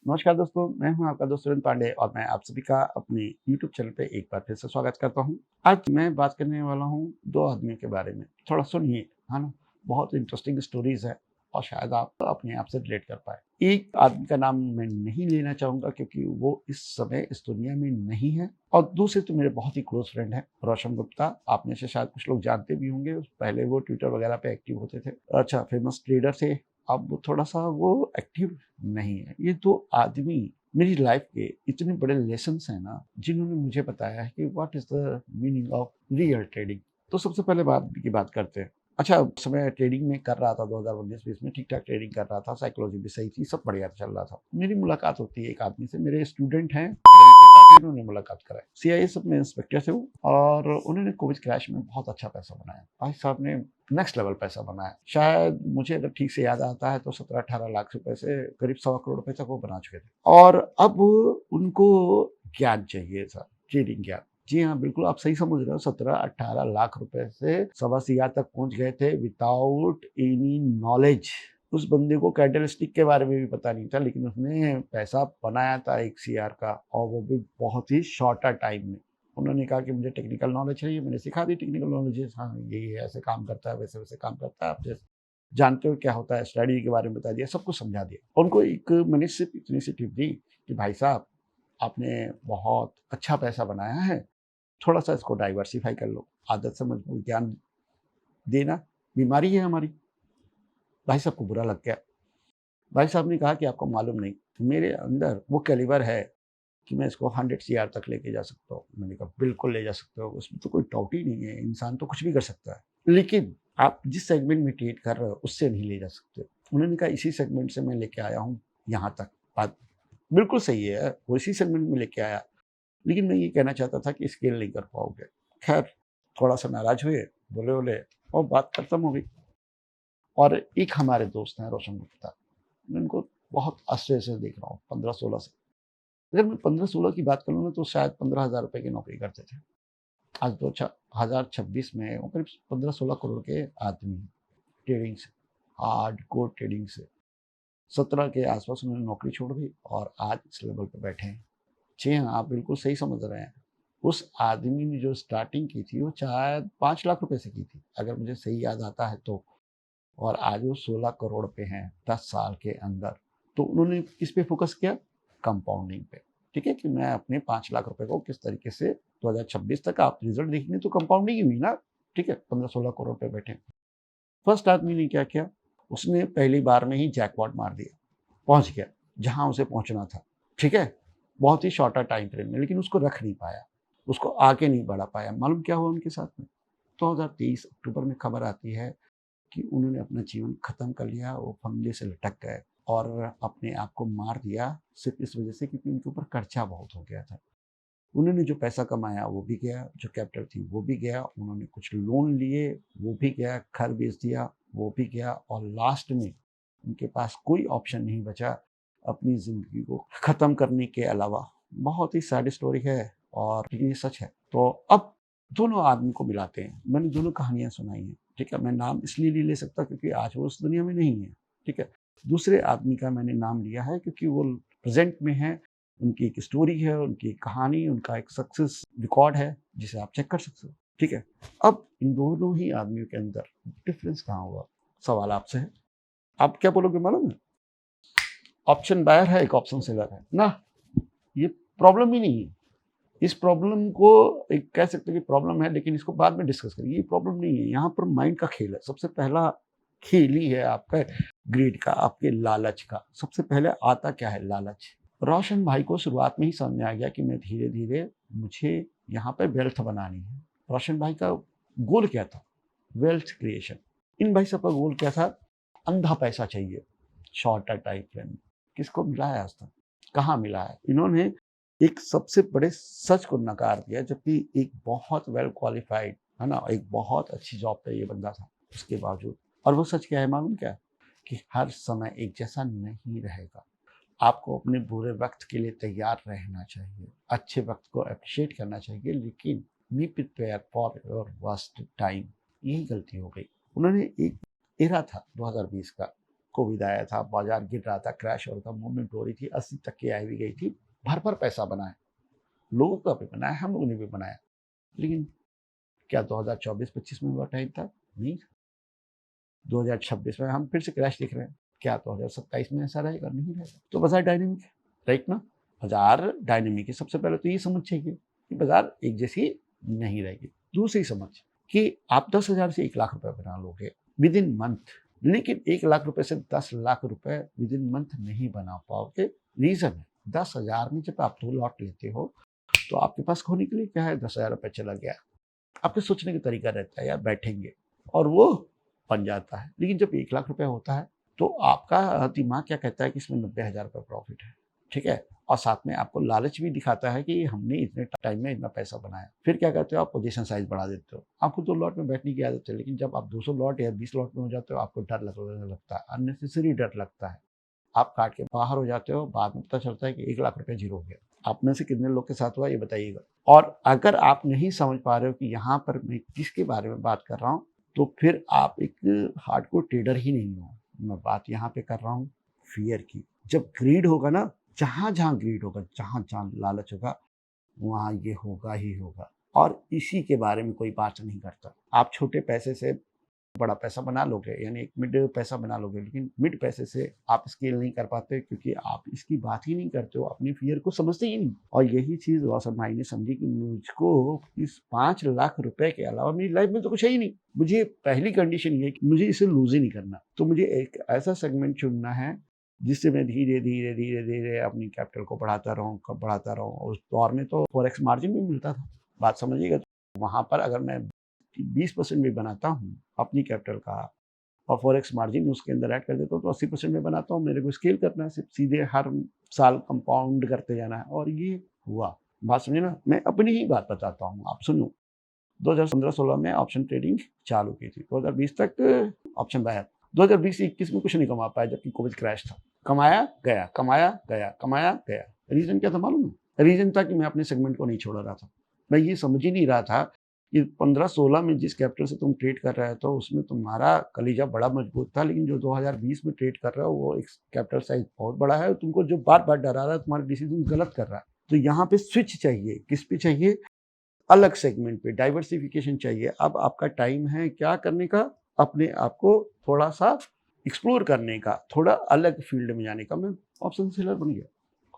नमस्कार दोस्तों, मैं हूं आपका दोस्त सुरेंद्र पांडे और मैं आप सभी का अपने YouTube चैनल पे एक बार फिर से स्वागत करता हूं। आज मैं बात करने वाला हूं दो आदमियों के बारे में। थोड़ा सुनिए, है ना? बहुत इंटरेस्टिंग स्टोरीज़ है और शायद आप अपने आप से रिलेट कर पाएँ। एक आदमी का नाम मैं नहीं लेना चाहूँगा क्योंकि वो इस समय इस दुनिया में नहीं है और दूसरे तो मेरे बहुत ही क्लोज़ फ्रेंड हैं, रोशन गुप्ता। आप में से शायद कुछ लोग जानते भी होंगे, पहले वो ट्विटर वगैरह पे एक्टिव होते थे। अच्छा, फेमस ट्रेडर थे। अब वो थोड़ा-सा वो एक्टिव नहीं है। ये 2 आदमी मेरी लाइफ के इतने बड़े लेसन्स हैं ना, जिन्होंने मुझे बताया है कि what is the meaning of real trading. तो सबसे पहले बात करते हैं। अच्छा, उस समय ट्रेडिंग में कर रहा था 2019-20 में ठीक-ठाक ट्रेडिंग कर रहा था, साइकोलॉजी भी सही थी, सब बढ़िया चल रहा था। मेरी मुलाकात होती है एक आदमी से, मेरे स्टूडेंट हैं, रवि त्रिपाठी, उन्होंने मुलाकात कराई। सीआईएसएफ में इंस्पेक्टर थे वो और उन्होंने कोविड क्रैश में बहुत अच्छा पैसा बनाया। भाई साहब ने नेक्स्ट लेवल पैसा बनाया। शायद मुझे अगर ठीक से याद आता है तो 17-18 लाख रुपए से करीब सवा करोड़ रुपए तक वो बना चुके थे। और अब उनको ज्ञान चाहिए था, ट्रेडिंग ज्ञान। जी हाँ, बिल्कुल आप सही समझ रहे हो, 17-18 लाख रुपए से सवा सीआर तक पहुंच गए थे विदाउट एनी नॉलेज। उस बंदे को कैंडलस्टिक के बारे में भी पता नहीं था, लेकिन उसने पैसा बनाया था 1 सीआर का और वो भी बहुत ही शॉर्टर टाइम में। उन्होंने कहा कि मुझे टेक्निकल नॉलेज चाहिए, मैंने सिखा दी टेक्निकल नॉलेज। हाँ, यही है, ऐसे काम करता है, वैसे-वैसे काम करता है, आप जैसे जानते हो क्या होता है, स्ट्रैटेजी के बारे में बता दिया, सब कुछ समझा दिया। उनको एक मैंने सिर्फ इतनी सी टिप दी कि भाई साहब, आपने बहुत अच्छा पैसा बनाया है, थोड़ा-सा इसको डाइवर्सिफ़ाई कर लो। आदत से मजबूत ज्ञान देना बीमारी है हमारी। भाई साहब को बुरा लग गया। भाई साहब ने कहा कि आपको मालूम नहीं, मेरे अंदर वो कैलिबर है कि मैं इसको 100 सीआर तक लेके जा सकता हूँ। मैंने कहा बिल्कुल ले जा सकते हो, उसमें तो कोई डाउट ही नहीं है, इंसान तो कुछ भी कर सकता है। लेकिन आप जिस सेगमेंट में ट्रेड कर रहे हो उससे नहीं ले जा सकते। उन्होंने कहा इसी सेगमेंट से मैं लेके आया हूँ यहाँ तक। बात बिल्कुल सही है, वो इसी सेगमेंट में लेके आया। लेकिन मैं ये कहना चाहता था कि स्केल नहीं कर पाओगे। खैर, थोड़ा-सा नाराज़ हुए, बोले-वोले और बात खत्म हो गई। और एक हमारे दोस्त हैं रोशन गुप्ता, मैं उनको बहुत अरसे से देख रहा हूँ, 15-16 से। अगर मैं 15-16 की बात करूँ ना तो शायद 15,000 रुपए की नौकरी करते थे। आज 2026 में वो करीब 15-16 करोड़ के आदमी हैं, ट्रेडिंग से, हार्डकोर ट्रेडिंग से। 17 के आस-पास उन्होंने नौकरी छोड़ दी और आज इस लेवल पे बैठे हैं। जी हाँ, आप बिल्कुल सही समझ रहे हैं। उस आदमी ने जो स्टार्टिंग की थी वो शायद 5 लाख रुपए से की थी, अगर मुझे सही याद आता है तो। और आज वो 16 करोड़ पे हैं 10 साल के अंदर। तो उन्होंने किस पे फ़ोकस किया? कंपाउंडिंग पे। ठीक है कि मैं अपने 5 लाख रुपए को किस तरीके से 2026 तक आप रिज़ल्ट देखेंगे तो कंपाउंडिंग ही हुई ना, ठीक है? 15-16 करोड़ पे बैठे। फर्स्ट आदमी ने क्या किया? उसने पहली बार में ही जैकपॉट मार दिया, पहुँच गया जहाँ उसे पहुँचना था, ठीक है? बहुत ही शॉर्टर टाइम फ्रेम में, लेकिन उसको रख नहीं पाया, उसको आगे नहीं बढ़ा पाया। मालूम क्या हुआ उनके साथ में? 2023 अक्टूबर में खबर आती है कि उन्होंने अपना जीवन खत्म कर लिया, वो फंदे से लटक गए और अपने आप को मार दिया सिर्फ़ इस वजह से क्योंकि उनके ऊपर कर्जा बहुत हो गया था। उन्होंने जो पैसा कमाया वो भी गया, जो कैपिटल थी वो भी गया, उन्होंने कुछ लोन लिए वो भी गया, घर बेच दिया वो भी गया और लास्ट में उनके पास कोई ऑप्शन नहीं बचा अपनी ज़िंदगी को ख़त्म करने के अलावा। बहुत ही सैड स्टोरी है और लेकिन ये सच है। तो अब दोनों आदमी को मिलाते हैं। मैंने दोनों कहानियाँ सुनाई हैं, ठीक है? मैं नाम इसलिए नहीं ले सकता क्योंकि आज वो उस दुनिया में नहीं है, ठीक है? दूसरे आदमी का मैंने नाम लिया है क्योंकि वो प्रेज़ेंट में है, उनकी एक स्टोरी है, उनकी एक कहानी, उनका एक सक्सेस रिकॉर्ड है, जिसे आप चेक कर सकते हो, ठीक है? अब इन दोनों ही आदमियों के अंदर डिफ़रेंस कहाँ हुआ? सवाल आपसे है। आप क्या बोलोगे मालूम है? ऑप्शन बायर है, एक ऑप्शन सेलर है। ना, ये प्रॉब्लम ही नहीं है। इस प्रॉब्लम को एक कह सकते हैं कि प्रॉब्लम है, लेकिन इसको बाद में डिस्कस करेंगे। ये प्रॉब्लम नहीं है, यहाँ पर माइंड का खेल है। सबसे पहला खेल ही है आपका ग्रीड का, आपके लालच का। सबसे पहले आता क्या है? लालच। रोशन भाई को शुरुआत में ही समझ में आ गया कि मैं धीरे-धीरे मुझे यहाँ पे वेल्थ बनानी है। रोशन भाई का गोल क्या था? Wealth creation. इन भाई साहब का गोल क्या था? अंधा पैसा चाहिए, शॉर्टर टाइम फ्रेम में। किसको मिला है आज तक? कहाँ मिला है? इन्होंने एक सबसे बड़े सच को नकार दिया, जबकि एक बहुत वेल क्वालिफाइड, है ना? एक बहुत अच्छी जॉब पे ये बंदा था, उसके बावजूद। और वो सच क्या है मालूम क्या है? कि हर समय एक जैसा नहीं रहेगा। आपको अपने बुरे वक़्त के लिए तैयार रहना चाहिए, अच्छे वक़्त को एप्रिशिएट करना चाहिए, लेकिन be prepare for your worst time. यही गलती हो गई। उन्होंने एक एरा था 2020 का, कोविड आया था, बाजार गिर रहा था, क्रैश हो रहा था, मूवमेंट हो रही थी, 80 तक की आई भी गई थी, भर पैसा बना है, लोगों का भी बनाया, हम लोगों ने भी बनाया। लेकिन क्या 2024-25 में वो टाइम था? नहीं। 2026 में हम फिर से क्रैश देख रहे हैं। क्या 2027 में ऐसा रहेगा? नहीं रहेगा। तो बाजार डायनेमिक है, राइट ना? बाजार डायनेमिक है। सबसे पहले तो ये समझ चाहिए कि बाजार एक जैसी नहीं रहेगी। दूसरी समझ कि आप 10,000 से 1 लाख रुपए बना लोगे विद इन मंथ, लेकिन 1 लाख रुपए से 10 लाख रुपए विद इन मंथ नहीं बना पाओगे। रीजन है 10,000 में जब आप 2 लॉट लेते हो तो आपके पास खोने के लिए क्या है? 10,000 रुपए चला गया। आपके सोचने का तरीका रहता है यार बैठेंगे और वो बन जाता है। लेकिन जब 1 लाख रुपए होता है तो आपका दिमाग क्या कहता है कि इसमें 90,000 रुपये प्रॉफिट है, ठीक है? और साथ में आपको लालच भी दिखाता है कि हमने इतने टाइम में इतना पैसा बनाया। फिर क्या करते हो? आप पोजीशन साइज बढ़ा देते हो। आपको 2 लॉट में बैठने की आदत है, लेकिन जब आप 200 लॉट या 20 लॉट में हो जाते हो आपको डर लगने लगता है, अननेसेसरी डर लगता है। आप काट के बाहर हो जाते हो, बाद में पता चलता है कि 1 लाख रुपए जीरो हो गया। आप में से कितने लोग के साथ हुआ ये बताइएगा। और अगर आप नहीं समझ पा रहे हो कि यहाँ पर मैं किसके बारे में बात कर रहा हूँ, तो फिर आप एक हार्डकोर ट्रेडर ही नहीं हो। मैं बात यहाँ पे कर रहा हूँ फ़ियर की। जब ग्रीड होगा ना, जहाँ-जहाँ ग्रीड होगा, जहाँ-जहाँ लालच होगा, वहाँ ये होगा ही होगा। और इसी के बारे में कोई बात नहीं करता। आप छोटे पैसे से बड़ा पैसा बना लोगे, यानी एक मिड पैसा बना लोगे, लेकिन मिड पैसे से आप स्केल नहीं कर पाते क्योंकि आप इसकी बात ही नहीं करते हो, अपनी फियर को समझते ही नहीं। और यही चीज़ रोशन भाई ने समझी कि मुझको इस 5 लाख रुपए के अलावा मेरी लाइफ में तो कुछ है ही नहीं। मुझे पहली कंडीशन ये है कि मुझे इसे लूज ही नहीं करना। तो मुझे एक ऐसा सेगमेंट चुनना है जिससे मैं धीरे-धीरे अपनी कैपिटल को बढ़ाता रहूँ। उस दौर में तो फॉरेक्स मार्जिन भी मिलता था, बात समझिएगा। वहाँ पर अगर मैं 20% भी बनाता हूँ अपनी कैपिटल का और फॉरेक्स मार्जिन उसके अंदर ऐड कर देता हूँ तो 80% में बनाता हूँ। मेरे को स्केल करना है, सिर्फ सीधे हर साल कंपाउंड करते जाना है और ये हुआ। बात समझे ना? मैं अपनी ही बात बताता हूँ, आप सुनो। 2015-16 में ऑप्शन ट्रेडिंग चालू की थी, 2020 तक ऑप्शन बायर। 2020-21 में कुछ नहीं कमा पाया जबकि कोविड क्रैश था। कमाया गया। रीजन क्या था मालूम है? रीजन था कि मैं अपने सेगमेंट को नहीं छोड़ रहा था। मैं ये समझ ही नहीं रहा था कि 15-16 में जिस कैपिटल से तुम ट्रेड कर रहे हो उसमें तुम्हारा कलीजा बड़ा मजबूत था, लेकिन जो 2020 में ट्रेड कर रहे हो वो एक कैपिटल साइज बहुत बड़ा है, तुमको जो बार-बार डरा रहा है तुम्हारा डिसीजन गलत कर रहा है। तो यहाँ पे स्विच चाहिए, किस पे चाहिए? अलग सेगमेंट पे डाइवर्सिफिकेशन चाहिए। अब आपका टाइम है क्या करने का? अपने आप को थोड़ा-सा एक्सप्लोर करने का, थोड़ा अलग फील्ड में जाने का। मैं ऑप्शन सेलर बन गया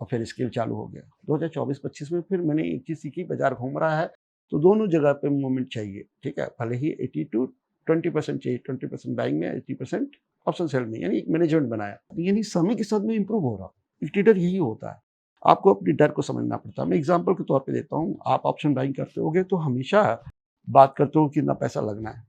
और फिर स्केल चालू हो गया। 2024-25 में फिर मैंने एक चीज़ सीखी, बाजार घूम रहा है तो दोनों जगह पे मूवमेंट चाहिए, ठीक है? भले ही 80 टू 20% चाहिए, 20% बाइंग में, 80% ऑप्शन सेल में, यानी एक मैनेजमेंट बनाया। यानी समय के साथ मैं इंप्रूव हो रहा हूँ। एक ट्रेडर यही होता है। आपको अपने डर को समझना पड़ता है। मैं एग्जांपल के तौर पे देता हूँ, आप ऑप्शन बाइंग करते होगे तो हमेशा बात करते हो कितना पैसा लगना है।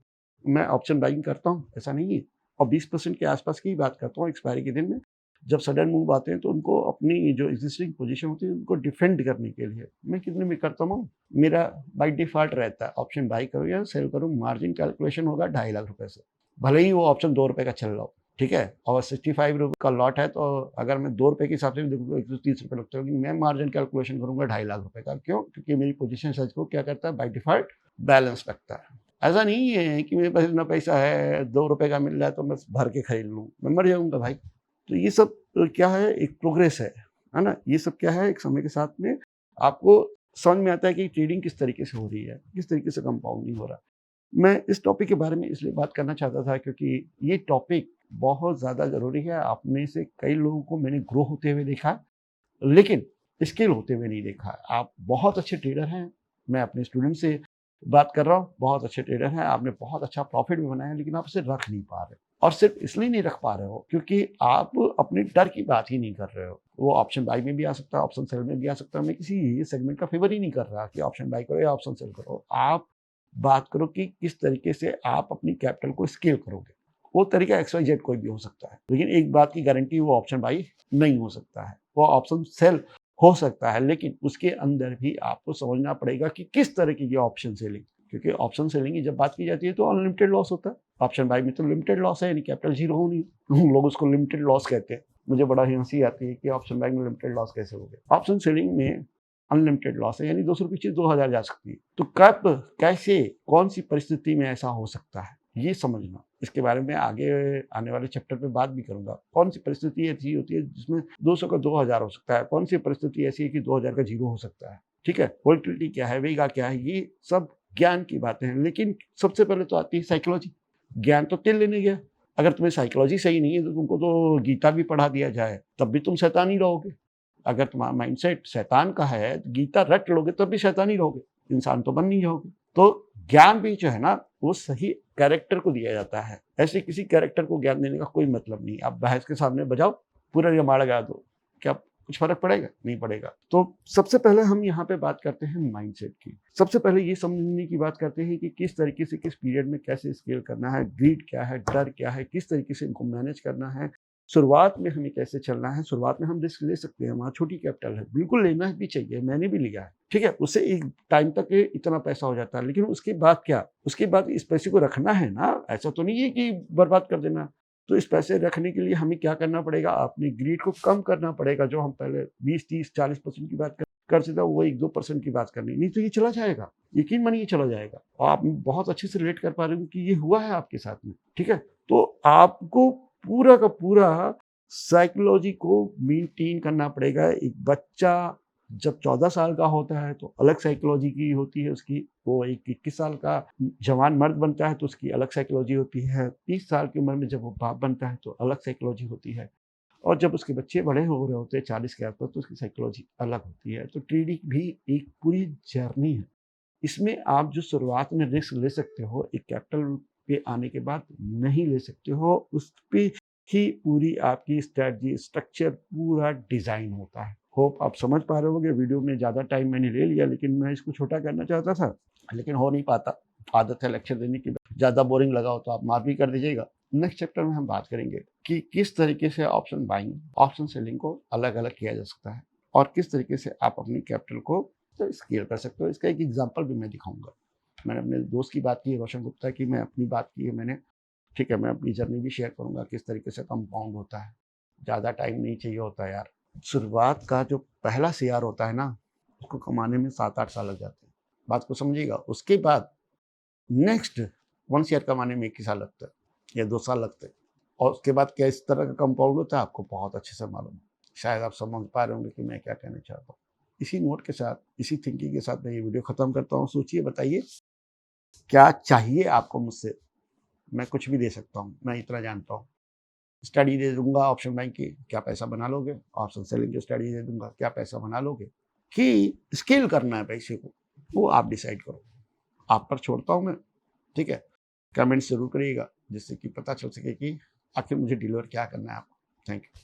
मैं ऑप्शन बाइंग करता हूँ, ऐसा नहीं है, और 20% के आसपास की ही बात करता हूँ एक्सपायरी के दिन में। जब सडन मूव आते हैं तो उनको अपनी जो एग्जिस्टिंग पोजीशन होती है उनको डिफेंड करने के लिए मैं कितने में करता हूँ। मेरा बाय डिफॉल्ट रहता है ऑप्शन बाई करो या सेल करो, मार्जिन कैलकुलेशन होगा 2.5 लाख रुपए से, भले ही वो ऑप्शन 2 रुपए का चल रहा हो, ठीक है? और 65 रुपये का लॉट है तो अगर मैं 2 रुपए के हिसाब से भी देखूँ 130 रुपये लगते होगी, मैं मार्जिन कैलकुलेशन करूँगा 2.5 लाख रुपए का। क्यों? क्योंकि मेरी पोजीशन साइज को क्या करता है, बाय डिफॉल्ट बैलेंस रखता है। ऐसा नहीं है कि मेरे पास इतना पैसा है 2 रुपए का मिल रहा है तो बस भर के खरीद लूँ, मैं मर जाऊँगा भाई। तो ये सब क्या है, एक प्रोग्रेस है ना? ये सब क्या है, एक समय के साथ में आपको समझ में आता है कि ट्रेडिंग किस तरीके से हो रही है, किस तरीके से कंपाउंडिंग हो रहा है। मैं इस टॉपिक के बारे में इसलिए बात करना चाहता था क्योंकि ये टॉपिक बहुत ज़्यादा ज़रूरी है। आप में से कई लोगों को मैंने ग्रो होते हुए देखा, लेकिन स्केल होते हुए नहीं देखा। आप बहुत अच्छे ट्रेडर हैं, मैं अपने स्टूडेंट से बात कर रहा हूँ, बहुत अच्छे ट्रेडर हैं, आपने बहुत अच्छा प्रॉफिट भी बनाया, लेकिन आप उसे रख नहीं पा रहे। और सिर्फ इसलिए नहीं रख पा रहे हो क्योंकि आप अपने डर की बात ही नहीं कर रहे हो। वो ऑप्शन बाई में भी आ सकता है, ऑप्शन सेल में भी आ सकता है। मैं किसी सेगमेंट का फेवर ही नहीं कर रहा कि ऑप्शन बाई करो या ऑप्शन सेल करो। आप बात करो कि किस तरीके से आप अपनी कैपिटल को स्केल करोगे। वो तरीका XYZ कोई भी हो सकता है, लेकिन एक बात की गारंटी, वो ऑप्शन बाई नहीं हो सकता है, वो ऑप्शन सेल हो सकता है, लेकिन उसके अंदर भी आपको समझना पड़ेगा कि किस तरह की ये ऑप्शन सेलिंग, क्योंकि ऑप्शन सेलिंग की जब बात की जाती है तो अनलिमिटेड लॉस होता है। ऑप्शन बाई में तो लिमिटेड लॉस है, यानी कैपिटल जीरो होनी है। लोग उसको लिमिटेड लॉस कहते हैं। मुझे बड़ा ही हंसी आती है कि ऑप्शन बाई में लिमिटेड लॉस कैसे हो गया। ऑप्शन सेलिंग में अनलिमिटेड लॉस है, यानी 200 रुपये चीज 2000 जा सकती है। तो कब, कैसे, कौन सी परिस्थिति में ऐसा हो सकता है, ये समझना। इसके बारे में आगे आने वाले चैप्टर पे बात भी करूंगा। कौन सी परिस्थिति ऐसी होती है जिसमें 200 का 2000 हो सकता है, कौन सी परिस्थिति ऐसी है कि 2000 का 0 हो सकता है। ठीक है, वोलेटिलिटी क्या है, वेगा क्या है, ये सब ज्ञान की बातें हैं। लेकिन सबसे पहले तो आती है साइकोलॉजी। ज्ञान तो तेल लेने गया, अगर तुम्हें साइकोलॉजी सही नहीं है तो तुमको तो गीता भी पढ़ा दिया जाए तब भी तुम शैतान ही रहोगे। अगर तुम्हारा माइंडसेट शैतान का है तो गीता रट लोगे तब भी शैतान ही रहोगे, इंसान तो बन नहीं जाओगे। तो ज्ञान भी जो है ना वो सही कैरेक्टर को दिया जाता है, ऐसे किसी कैरेक्टर को ज्ञान देने का कोई मतलब नहीं। आप भैंस के सामने बजाओ, पूरा जमाड़ा गा दो, क्या कुछ फर्क पड़ेगा? नहीं पड़ेगा। तो सबसे पहले हम यहाँ पे बात करते हैं माइंडसेट की। सबसे पहले ये समझने की बात करते हैं कि किस तरीके से किस पीरियड में कैसे स्केल करना है, ग्रीड क्या है, डर क्या है, किस तरीके से इनको मैनेज करना है, शुरुआत में हमें कैसे चलना है। शुरुआत में हम रिस्क ले सकते हैं, वहाँ छोटी कैपिटल है, बिल्कुल लेना भी चाहिए, मैंने भी लिया है। ठीक है, उससे एक टाइम तक इतना पैसा हो जाता है, लेकिन उसके बाद क्या, उसके बाद इस पैसे को रखना है ना, ऐसा तो नहीं है कि बर्बाद कर देना। तो इस पैसे रखने के लिए हमें क्या करना पड़ेगा, अपनी ग्रीड को कम करना पड़ेगा। जो हम पहले 20-30-40% की बात करते थे वो 1-2% की बात करनी, नहीं तो ये चला जाएगा, यकीन मानिए चला जाएगा। और आप बहुत अच्छे से रिलेट कर पा रहे हो कि ये हुआ है आपके साथ में। ठीक है, तो आपको पूरा का पूरा साइकोलॉजी को मेंटेन करना पड़ेगा। एक बच्चा जब 14 साल का होता है तो अलग साइकोलॉजी की होती है उसकी, वो एक 21 साल का जवान मर्द बनता है तो उसकी अलग साइकोलॉजी होती है, 30 साल की उम्र में जब वो बाप बनता है तो अलग साइकोलॉजी होती है, और जब उसके बच्चे बड़े हो रहे होते हैं 40 के आसपास तो उसकी साइकोलॉजी अलग होती है। तो ट्रेडिंग भी एक पूरी जर्नी है। इसमें आप जो शुरुआत में रिस्क ले सकते हो, एक कैपिटल पे आने के बाद नहीं ले सकते हो, उस पे ही पूरी आपकी स्ट्रैटेजी स्ट्रक्चर पूरा डिज़ाइन होता है। होप आप समझ पा रहे होंगे। वीडियो में ज़्यादा टाइम मैंने ले लिया, लेकिन मैं इसको छोटा करना चाहता था, लेकिन हो नहीं पाता। आदत है लेक्चर देने की, ज़्यादा बोरिंग लगा हो तो आप माफ़ भी कर दीजिएगा। नेक्स्ट चैप्टर में हम बात करेंगे कि किस तरीके से ऑप्शन बाइंग, ऑप्शन सेलिंग को अलग-अलग किया जा सकता है और किस तरीके से आप अपनी कैपिटल को तो स्केल कर सकते हो। इसका एक एग्जांपल भी मैं दिखाऊंगा। मैंने अपने दोस्त की बात की है रोशन गुप्ता की, मैं अपनी बात की है मैंने। ठीक है, मैं अपनी जर्नी भी शेयर करूंगा किस तरीके से कंपाउंड होता है। ज़्यादा टाइम नहीं चाहिए होता यार। शुरुआत का जो पहला शेयर होता है ना, उसको कमाने में 7-8 साल लग जाते हैं, बात को समझिएगा। उसके बाद नेक्स्ट 1 शेयर कमाने में 1 ही साल लगता है या 2 साल लगते हैं, और उसके बाद क्या इस तरह का कंपाउंड होता है आपको बहुत अच्छे से मालूम है। शायद आप समझ पा रहे होंगे कि मैं क्या कहना चाहता हूँ। इसी नोट के साथ, इसी थिंकिंग के साथ मैं ये वीडियो ख़त्म करता हूँ। सोचिए, बताइए क्या चाहिए आपको मुझसे? मैं कुछ भी दे सकता हूँ, मैं इतना जानता हूँ। स्टडी दे दूँगा ऑप्शन बैंक की, क्या पैसा बना लोगे? ऑप्शन सेलिंग की स्टडी दे दूँगा, क्या पैसा बना लोगे? कि स्केल करना है पैसे को, वो आप डिसाइड करो। आप पर छोड़ता हूँ मैं, ठीक है? कमेंट्स ज़रूर करिएगा जिससे कि पता चल सके कि आखिर मुझे डिलीवर क्या करना है आपको। Thank you.